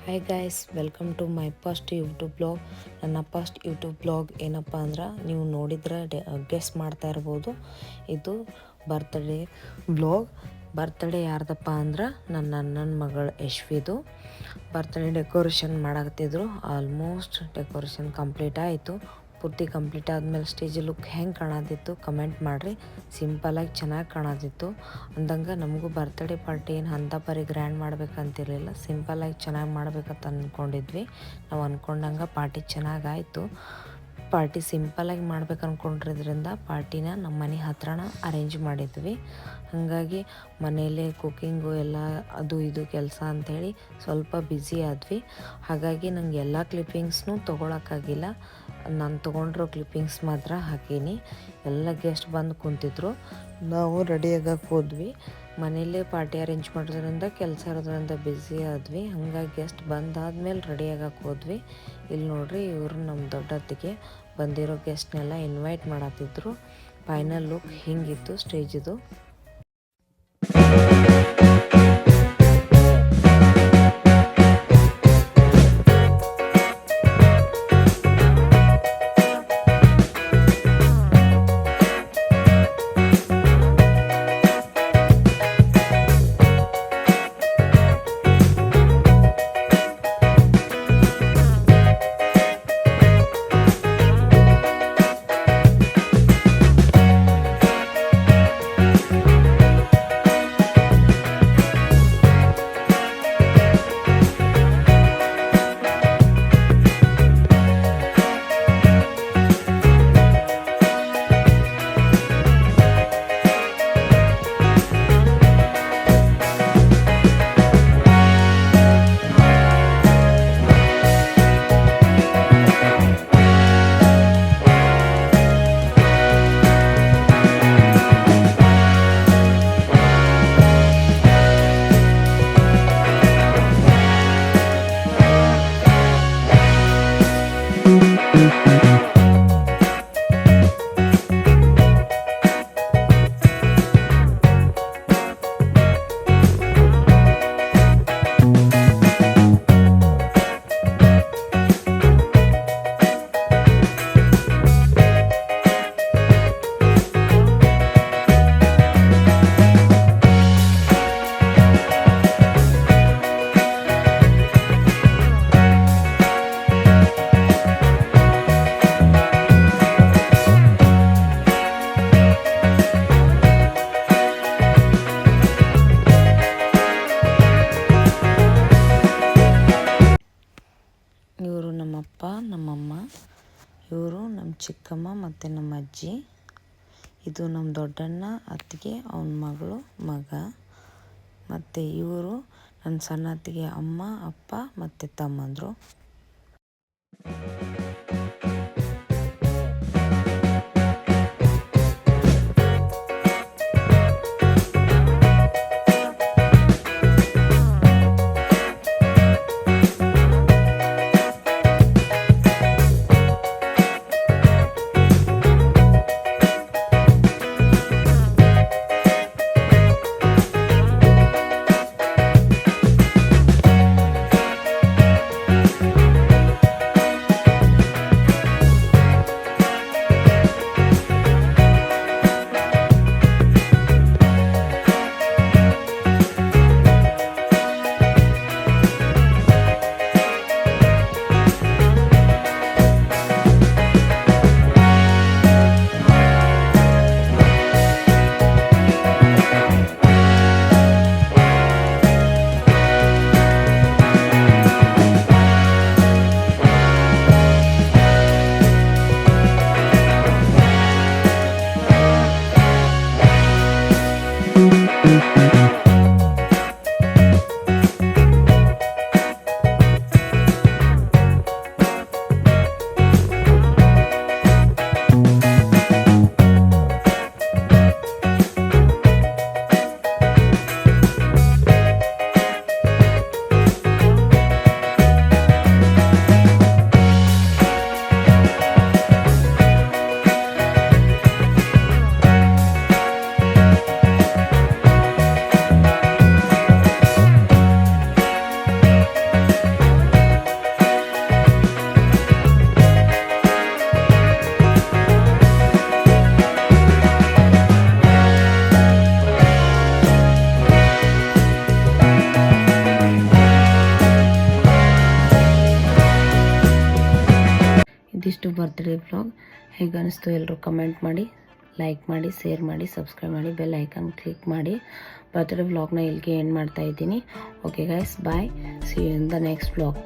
Hi guys, welcome to my first YouTube blog. ನನ್ನ first YouTube blog ಏನಪ್ಪ ಅಂದ್ರೆ ನೀವು ನೋಡಿದ್ರೆ ಗೆಸ್ ಮಾಡ್ತಾ ಇರ್ಬೋದು. ಇದು ಬರ್ತ್ಡೇ ಬ್ಲಾಗ್. ಬರ್ತ್ಡೇ ಯಾರ್ದಪ್ಪ ಅಂದ್ರೆ ನನ್ನ ಅಣ್ಣನ ಮಗಳು ಯಶ್ವಿದು. ಬರ್ತ್ಡೇ ಡೆಕೋರೇಷನ್ ಮಾಡಾಕತ್ತಿದ್ರು. ಆಲ್ಮೋಸ್ಟ್ ಡೆಕೋರೇಷನ್ ಕಂಪ್ಲೀಟ್ ಆಯಿತು. ಪೂರ್ತಿ ಕಂಪ್ಲೀಟ್ ಆದಮೇಲೆ ಸ್ಟೇಜ್ ಲುಕ್ ಹೆಂಗೆ ಕಾಣತಿತ್ತು ಕಮೆಂಟ್ ಮಾಡಿರಿ. ಸಿಂಪಲಾಗಿ ಚೆನ್ನಾಗಿ ಕಾಣತಿತ್ತು. ಅಂದಂಗೆ ನಮಗೂ ಬರ್ತ್ಡೇ ಪಾರ್ಟಿ ಏನು ಅಂಥ ಪರಿ ಗ್ರ್ಯಾಂಡ್ ಮಾಡ್ಬೇಕಂತಿರಲಿಲ್ಲ. ಸಿಂಪಲಾಗಿ ಚೆನ್ನಾಗಿ ಮಾಡ್ಬೇಕಂತ ಅಂದ್ಕೊಂಡಿದ್ವಿ. ನಾವು ಅಂದ್ಕೊಂಡಂಗೆ ಪಾರ್ಟಿ ಚೆನ್ನಾಗಾಯಿತು. ಪಾರ್ಟಿ ಸಿಂಪಲಾಗಿ ಮಾಡ್ಬೇಕು ಅಂದ್ಕೊಂಡಿದ್ರಿಂದ ಪಾರ್ಟಿನ ನಮ್ಮ ಮನೆ ಹತ್ರನ ಅರೇಂಜ್ ಮಾಡಿದ್ವಿ. ಹಾಗಾಗಿ ಮನೆಯಲ್ಲೇ ಕುಕ್ಕಿಂಗು ಎಲ್ಲ ಅದು ಇದು ಕೆಲಸ ಅಂಥೇಳಿ ಸ್ವಲ್ಪ ಬ್ಯುಸಿ ಆದ್ವಿ. ಹಾಗಾಗಿ ನಂಗೆ ಎಲ್ಲ ಕ್ಲಿಪ್ಪಿಂಗ್ಸ್ನೂ ತೊಗೊಳಕ್ಕಾಗಿಲ್ಲ. ನಾನು ತೊಗೊಂಡಿರೋ ಕ್ಲಿಪ್ಪಿಂಗ್ಸ್ ಮಾತ್ರ ಹಾಕೀನಿ. ಎಲ್ಲ ಗೆಸ್ಟ್ ಬಂದು ಕುಂತಿದ್ರು. ನಾವು ರೆಡಿಯಾಗಕ್ಕೆ ಹೋದ್ವಿ. ಮನೆಯಲ್ಲೇ ಪಾರ್ಟಿ ಅರೇಂಜ್ ಮಾಡೋದ್ರಿಂದ ಕೆಲಸ ಇರೋದ್ರಿಂದ ಬ್ಯುಸಿ ಆದ್ವಿ. ಹಾಗಾಗಿ ಗೆಸ್ಟ್ ಬಂದಾದ್ಮೇಲೆ ರೆಡಿಯಾಗಕ್ಕೆ ಹೋದ್ವಿ. ಇಲ್ಲಿ ನೋಡ್ರಿ, ಇವರು ನಮ್ಮ ದೊಡ್ಡತ್ತಿಗೆ ಬಂದಿರೋ ಗೆಸ್ಟ್ನೆಲ್ಲ ಇನ್ವೈಟ್ ಮಾಡತ್ತಿದ್ರು. ಫೈನಲ್ ಲುಕ್ ಹಿಂಗಿತ್ತು ಸ್ಟೇಜಿದು. ಇವರು ನಮ್ಮಪ್ಪ, ನಮ್ಮಮ್ಮ, ಇವರು ನಮ್ಮ ಚಿಕ್ಕಮ್ಮ ಮತ್ತು ನಮ್ಮ ಅಜ್ಜಿ. ಇದು ನಮ್ಮ ದೊಡ್ಡಣ್ಣ, ಅತ್ತಿಗೆ, ಅವನ ಮಗಳು, ಮಗ. ಮತ್ತು ಇವರು ನನ್ನ ಸಣ್ಣ ಅತ್ತಿಗೆ ಅಮ್ಮ, ಅಪ್ಪ ಮತ್ತು ತಮ್ಮಂದರು. ಇದಿಷ್ಟು ಬರ್ತ್ಡೇ ವ್ಲಾಗ್. ಹೇಗೆ ಅನಿಸ್ತು ಎಲ್ಲರೂ ಕಮೆಂಟ್ ಮಾಡಿ, ಲೈಕ್ ಮಾಡಿ, ಶೇರ್ ಮಾಡಿ, ಸಬ್ಸ್ಕ್ರೈಬ್ ಮಾಡಿ, ಬೆಲ್ ಐಕಾನ್ ಕ್ಲಿಕ್ ಮಾಡಿ. ಬರ್ತ್ಡೇ ವ್ಲಾಗ್ನ ಇಲ್ಲಿಗೆ ಎಂಡ್ ಮಾಡ್ತಾ ಇದ್ದೀನಿ. Okay guys, bye. See you in the next vlog.